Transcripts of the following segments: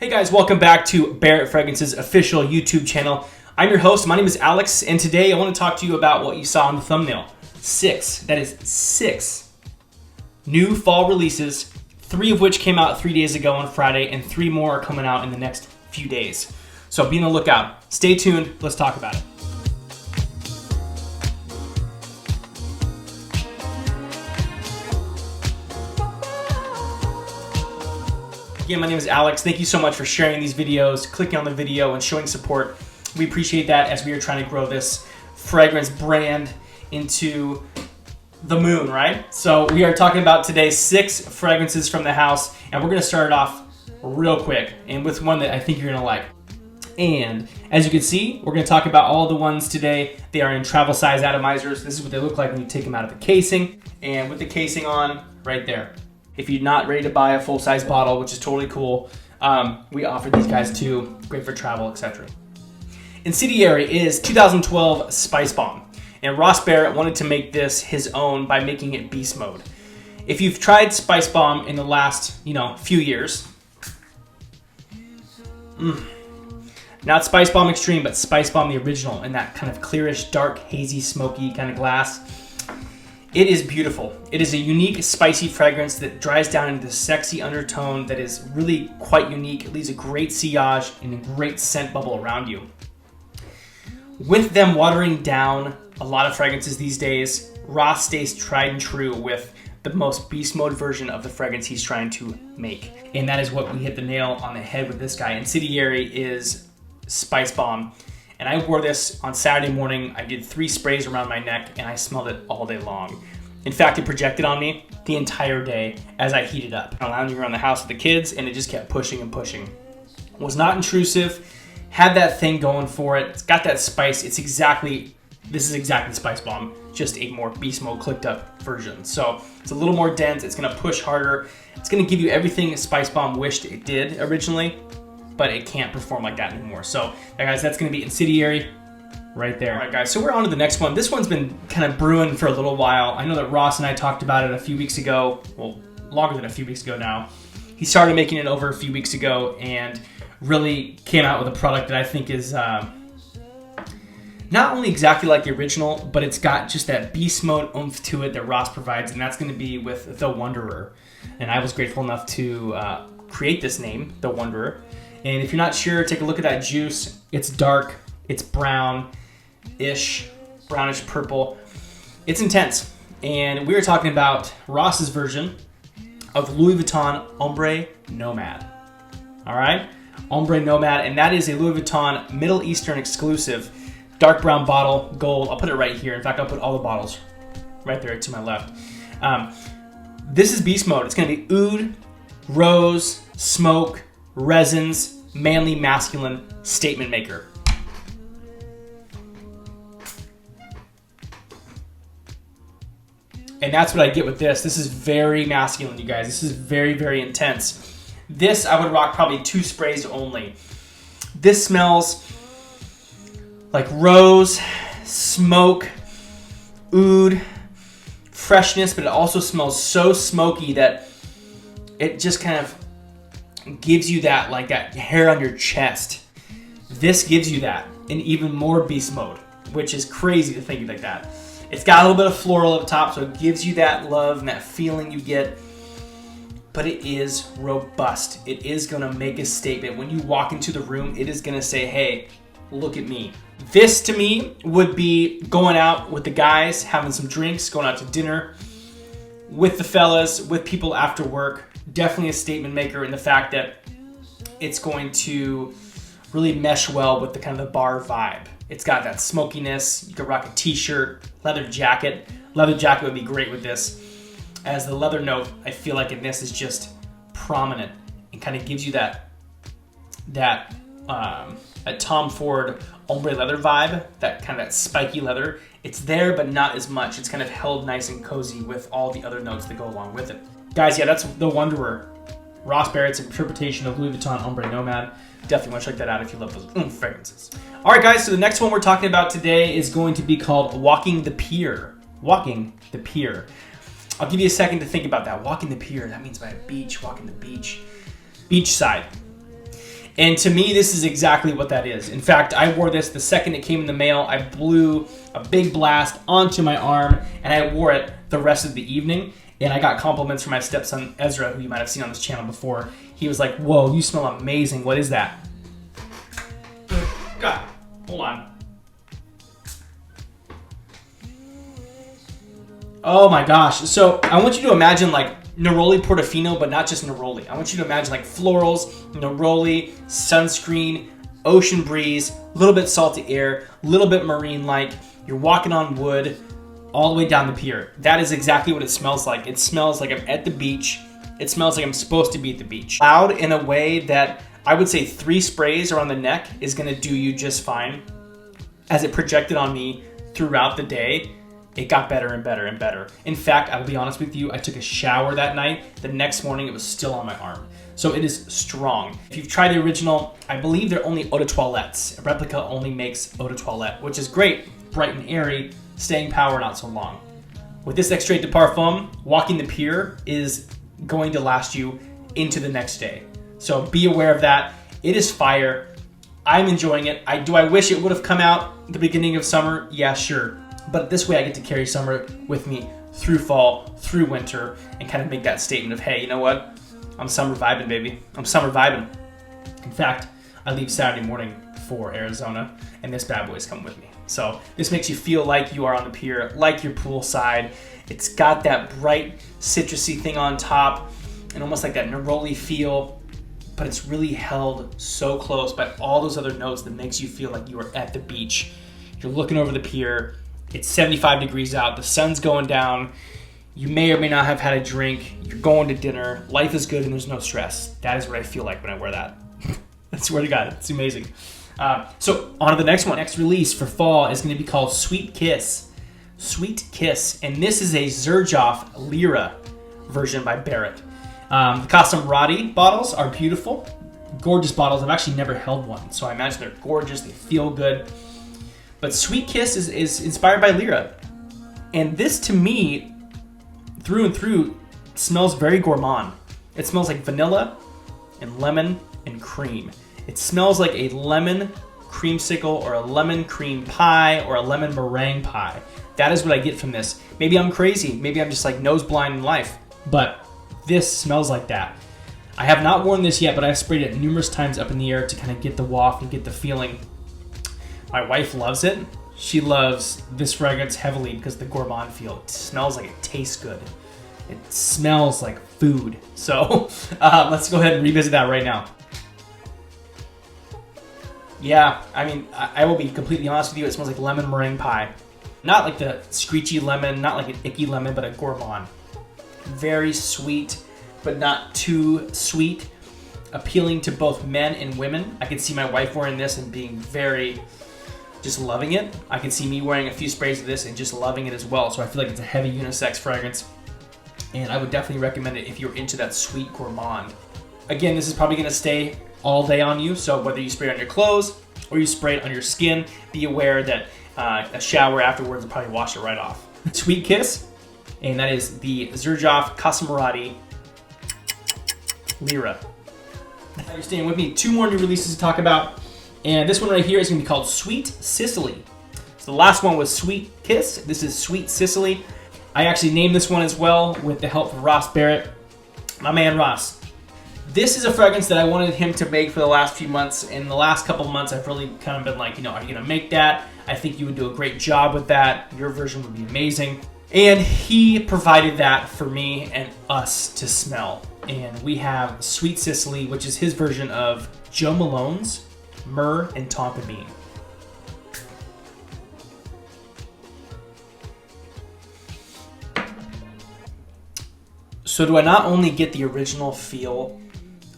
Hey guys, welcome back to Barrett Fragrance's official YouTube channel. I'm your host, my name is Alex, and today I want to talk to you about what you saw in the thumbnail. Six new fall releases, 3 of which came out 3 days ago on Friday, and 3 more are coming out in the next few days. So be on the lookout. Stay tuned, let's talk about it. Again, my name is Alex. Thank you so much for sharing these videos, clicking on the video, and showing support. We appreciate that as we are trying to grow this fragrance brand into the moon, right? So we are talking about today 6 fragrances from the house, and we're gonna start it off real quick and with one that I think you're gonna like. And as you can see, we're gonna talk about all the ones today. They are in travel size atomizers. This is what they look like when you take them out of the casing, and with the casing on right there. If you're not ready to buy a full-size bottle, which is totally cool, we offer these guys too. Great for travel, etc. Incendiary is 2012 Spice Bomb, and Ross Barrett wanted to make this his own by making it beast mode. If you've tried Spice Bomb in the last, few years, not Spice Bomb Extreme, but Spice Bomb the original, in that kind of clearish, dark, hazy, smoky kind of glass. It is beautiful. It is a unique, spicy fragrance that dries down into the sexy undertone that is really quite unique. It leaves a great sillage and a great scent bubble around you. With them watering down a lot of fragrances these days, Ross stays tried and true with the most beast mode version of the fragrance he's trying to make. And that is what we hit the nail on the head with this guy. Incendiary is Spice Bomb. And I wore this on Saturday morning. I did 3 sprays around my neck and I smelled it all day long. In fact, it projected on me the entire day as I heated up. I'm lounging around the house with the kids and it just kept pushing and pushing. It was not intrusive, had that thing going for it. It's got that spice. This is exactly Spice Bomb, just a more beast mode clicked up version. So it's a little more dense. It's gonna push harder. It's gonna give you everything Spice Bomb wished it did originally, but it can't perform like that anymore. So, guys, that's gonna be Incendiary right there. All right, guys, so we're on to the next one. This one's been kind of brewing for a little while. I know that Ross and I talked about it a few weeks ago, well, longer than a few weeks ago now. He started making it over a few weeks ago and really came out with a product that I think is not only exactly like the original, but it's got just that beast mode oomph to it that Ross provides, and that's gonna be with The Wanderer. And I was grateful enough to create this name, The Wanderer. And if you're not sure, take a look at that juice. It's dark, it's brownish purple. It's intense. And we were talking about Ross's version of Louis Vuitton Ombre Nomad. All right? Ombre Nomad, and that is a Louis Vuitton Middle Eastern exclusive, dark brown bottle, gold. I'll put it right here. In fact, I'll put all the bottles right there to my left. This is beast mode. It's gonna be oud, rose, smoke, resins, manly, masculine, statement maker. And that's what I get with this. This is very masculine, you guys. This is very, very intense. This, I would rock probably 2 sprays only. This smells like rose, smoke, oud, freshness, but it also smells so smoky that it just kind of gives you that, like that hair on your chest. This gives you that in even more beast mode, which is crazy to think like that. It's got a little bit of floral up top, so it gives you that love and that feeling you get, but it is robust. It is gonna make a statement. When you walk into the room, it is gonna say, hey, look at me. This to me would be going out with the guys, having some drinks, going out to dinner with the fellas, with people after work. Definitely a statement maker in the fact that it's going to really mesh well with the kind of the bar vibe. It's got that smokiness. You could rock a t-shirt, leather jacket. Leather jacket would be great with this, as the leather note, I feel like in this is just prominent and kind of gives you that Tom Ford ombre leather vibe, that kind of that spiky leather. It's there, but not as much. It's kind of held nice and cozy with all the other notes that go along with it. Guys, yeah, that's The Wanderer. Ross Barrett's interpretation of Louis Vuitton Ombre Nomad. Definitely want to check that out if you love those fragrances. All right, guys, so the next one we're talking about today is going to be called Walking the Pier. Walking the Pier. I'll give you a second to think about that. Walking the pier, that means by a beach, walking the beach. Beachside. And to me, this is exactly what that is. In fact, I wore this the second it came in the mail. I blew a big blast onto my arm, and I wore it the rest of the evening. And I got compliments from my stepson, Ezra, who you might have seen on this channel before. He was like, whoa, you smell amazing. What is that? God, hold on. Oh my gosh. So I want you to imagine like neroli portofino, but not just neroli. I want you to imagine like florals, neroli, sunscreen, ocean breeze, a little bit salty air, a little bit marine-like. You're walking on wood all the way down the pier. That is exactly what it smells like. It smells like I'm at the beach. It smells like I'm supposed to be at the beach. Loud in a way that I would say 3 sprays around the neck is gonna do you just fine. As it projected on me throughout the day, it got better and better and better. In fact, I will be honest with you, I took a shower that night. The next morning, it was still on my arm. So it is strong. If you've tried the original, I believe they're only eau de toilettes. A replica only makes eau de toilette, which is great, bright and airy, staying power not so long. With this extrait de parfum, walking the pier is going to last you into the next day. So be aware of that. It is fire. I'm enjoying it. Do I wish it would have come out at the beginning of summer? Yeah, sure. But this way I get to carry summer with me through fall, through winter, and kind of make that statement of, hey, you know what? I'm summer vibing, baby. I'm summer vibing. In fact, I leave Saturday morning for Arizona, and this bad boy's coming with me. So this makes you feel like you are on the pier, like you're poolside. It's got that bright citrusy thing on top, and almost like that neroli feel, but it's really held so close by all those other notes that makes you feel like you are at the beach. You're looking over the pier. It's 75 degrees out. The sun's going down. You may or may not have had a drink. You're going to dinner. Life is good and there's no stress. That is what I feel like when I wear that. I swear to God, it's amazing. So on to the next one. Next release for fall is going to be called Sweet Kiss. Sweet Kiss. And this is a Xerjoff Lyra version by Barrett. The Casamrati bottles are beautiful. Gorgeous bottles. I've actually never held one, so I imagine they're gorgeous. They feel good. But Sweet Kiss is inspired by Lyra. And this, to me, through and through, smells very gourmand. It smells like vanilla and lemon and cream. It smells like a lemon creamsicle or a lemon cream pie or a lemon meringue pie. That is what I get from this. Maybe I'm crazy. Maybe I'm just like nose blind in life. But this smells like that. I have not worn this yet, but I've sprayed it numerous times up in the air to kind of get the waft and get the feeling. My wife loves it. She loves this fragrance heavily because of the gourmand feel. It smells like it tastes good. It smells like food. So let's go ahead and revisit that right now. Yeah, I mean, I will be completely honest with you. It smells like lemon meringue pie. Not like the screechy lemon, not like an icky lemon, but a gourmand. Very sweet, but not too sweet. Appealing to both men and women. I could see my wife wearing this and being very... just loving it. I can see me wearing a few sprays of this and just loving it as well. So I feel like it's a heavy unisex fragrance. And I would definitely recommend it if you're into that sweet gourmand. Again, this is probably gonna stay all day on you. So whether you spray it on your clothes or you spray it on your skin, be aware that a shower afterwards will probably wash it right off. Sweet Kiss, and that is the Xerjoff Casamrati Lyra. Now you're staying with me. 2 more new releases to talk about. And this one right here is going to be called Sweet Sicily. So the last one was Sweet Kiss. This is Sweet Sicily. I actually named this one as well with the help of Ross Barrett, my man Ross. This is a fragrance that I wanted him to make for the last few months. In the last couple of months, I've really kind of been like, you know, are you going to make that? I think you would do a great job with that. Your version would be amazing. And he provided that for me and us to smell. And we have Sweet Sicily, which is his version of Joe Malone's Myrrh and Tonka Bean. So do I not only get the original feel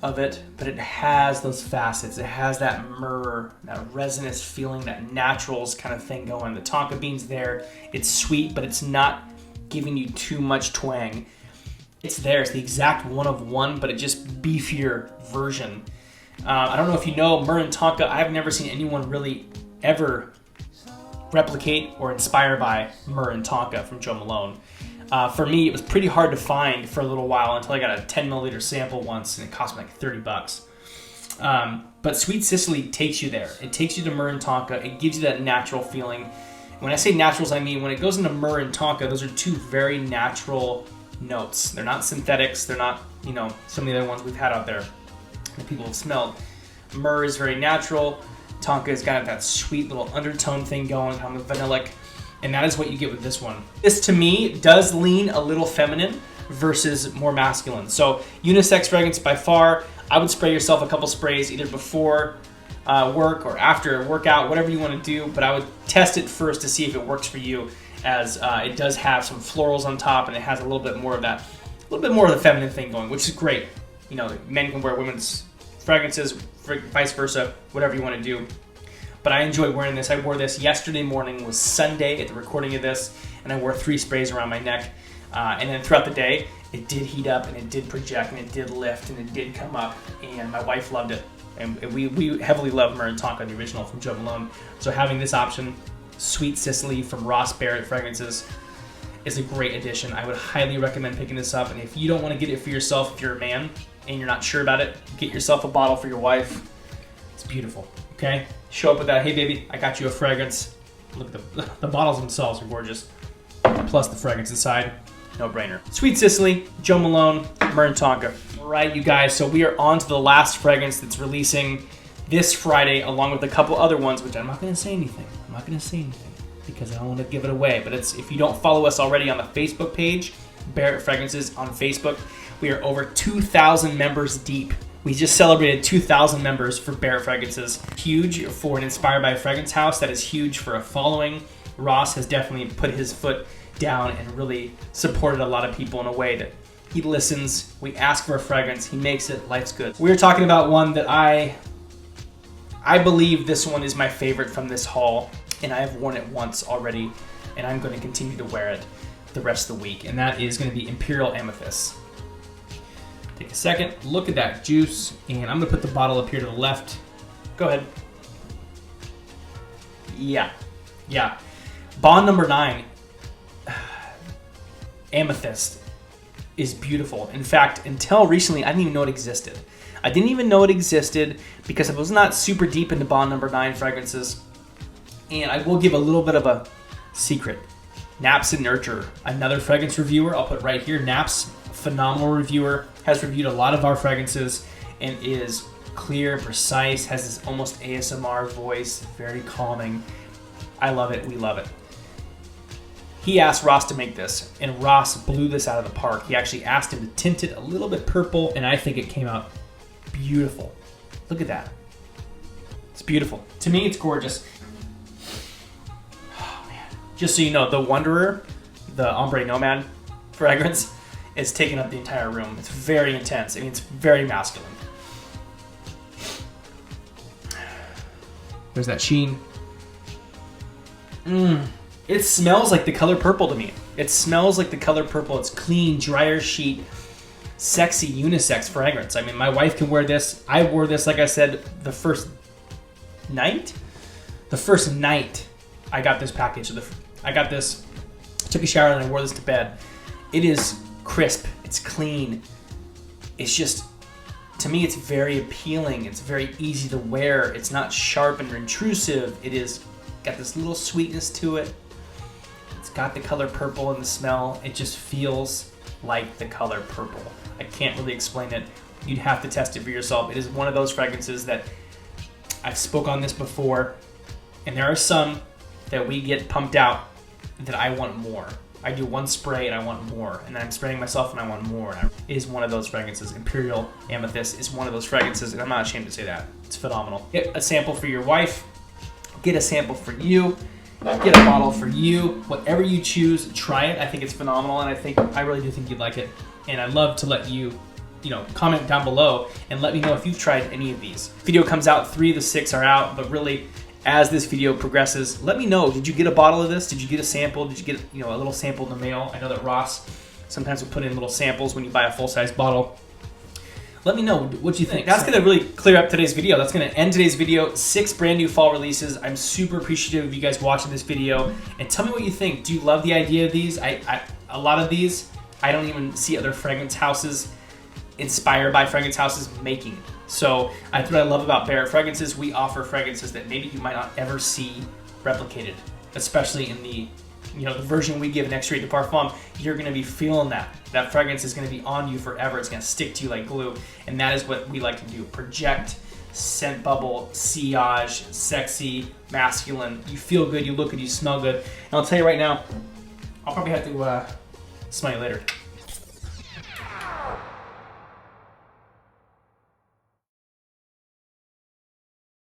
of it, but it has those facets. It has that myrrh, that resinous feeling, that naturals kind of thing going. The Tonka Bean's there. It's sweet, but it's not giving you too much twang. It's there. It's the exact one of one, but a just beefier version. I don't know if you know Myrrh and Tonka. I've never seen anyone really ever replicate or inspire by Myrrh and Tonka from Joe Malone. For me, it was pretty hard to find for a little while until I got a 10 milliliter sample once, and it cost me like $30. But Sweet Sicily takes you there. It takes you to myrrh and tonka. It gives you that natural feeling. When I say naturals, I mean when it goes into myrrh and tonka, those are two very natural notes. They're not synthetics. They're not, you know, some of the other ones we've had out there that people have smelled. Myrrh is very natural. Tonka has got that sweet little undertone thing going, kind of vanillic, and that is what you get with this one. This, to me, does lean a little feminine versus more masculine. So unisex fragrance by far. I would spray yourself a couple sprays either before work or after a workout, whatever you want to do, but I would test it first to see if it works for you, as it does have some florals on top, and it has a little bit more of that, a little bit more of the feminine thing going, which is great. You know, men can wear women's fragrances, vice versa, whatever you want to do. But I enjoy wearing this. I wore this yesterday morning, was Sunday at the recording of this, and I wore 3 sprays around my neck. And then throughout the day, it did heat up, and it did project, and it did lift, and it did come up, and my wife loved it. And we heavily love Myrrh and Tonka, the original from Jo Malone. So having this option, Sweet Sicily from Ross Barrett Fragrances, is a great addition. I would highly recommend picking this up. And if you don't want to get it for yourself, if you're a man and you're not sure about it, get yourself a bottle for your wife. It's beautiful, okay? Show up with that, hey baby, I got you a fragrance. Look at the bottles themselves are gorgeous. Plus the fragrance inside, no brainer. Sweet Sicily, Jo Malone, Myrrh and Tonka. All right, you guys, so we are on to the last fragrance that's releasing this Friday, along with a couple other ones, which I'm not gonna say anything. I'm not gonna say anything because I don't want to give it away. But it's, if you don't follow us already on the Facebook page, Barrett Fragrances on Facebook, we are over 2,000 members deep. We just celebrated 2,000 members for Barrett Fragrances. Huge for an Inspired by a Fragrance house. That is huge for a following. Ross has definitely put his foot down and really supported a lot of people in a way that he listens. We ask for a fragrance. He makes it. Life's good. We're talking about one that I believe this one is my favorite from this haul, and I have worn it once already, and I'm going to continue to wear it the rest of the week, and that is going to be Imperial Amethyst. Take a second, look at that juice, and I'm going to put the bottle up here to the left. Go ahead. Yeah. Bond number 9, Amethyst, is beautiful. In fact, until recently, I didn't even know it existed. I didn't even know it existed because I was not super deep into Bond number 9 fragrances. And I will give a little bit of a secret. Naps and Nurture, another fragrance reviewer, I'll put right here. Naps, phenomenal reviewer, has reviewed a lot of our fragrances and is clear, precise, has this almost ASMR voice, very calming. I love it, we love it. He asked Ross to make this, and Ross blew this out of the park. He actually asked him to tint it a little bit purple, and I think it came out beautiful. Look at that. It's beautiful. To me, it's gorgeous. Oh, man. Just so you know, the Wanderer, the Ombre Nomad fragrance, is taking up the entire room. It's very intense. I mean, it's very masculine. There's that sheen. It smells like the color purple to me. It smells like the color purple. It's clean, dryer sheet, sexy unisex fragrance. I mean, my wife can wear this. I wore this, like I said, the first night. The first night I got this package. I got this, took a shower, and I wore this to bed. It is crisp. It's clean. It's just, to me, it's very appealing. It's very easy to wear. It's not sharp and intrusive. It is got this little sweetness to it. It's got the color purple in the smell. It just feels like the color purple. I can't really explain it. You'd have to test it for yourself. It is one of those fragrances that I've spoke on this before, and there are some that we get pumped out that I want more. I do one spray and I want more, and then I'm spraying myself and I want more. It is one of those fragrances. Imperial Amethyst is one of those fragrances, and I'm not ashamed to say that. It's phenomenal. Get a sample for your wife. Get a sample for you. Get a bottle for you. Whatever you choose, try it. I think it's phenomenal, and I really do think you'd like it. And I'd love to let you, comment down below and let me know if you've tried any of these. Video comes out, 3 of the 6 are out, but really, as this video progresses, let me know. Did you get a bottle of this? Did you get a sample? Did you get a little sample in the mail? I know that Ross sometimes will put in little samples when you buy a full-size bottle. Let me know what you think. That's going to really clear up today's video. That's going to end today's video. 6 brand new fall releases. I'm super appreciative of you guys watching this video. And tell me what you think. Do you love the idea of these? A lot of these, I don't even see other fragrance houses inspired by fragrance houses making. So that's what I love about Barrett fragrances. We offer fragrances that maybe you might not ever see replicated, especially in the the version we give in Extrait de Parfum. You're going to be feeling that. That fragrance is going to be on you forever. It's going to stick to you like glue. And that is what we like to do. Project, scent bubble, sillage, sexy, masculine. You feel good, you look good, you smell good. And I'll tell you right now, I'll probably have to smell you later.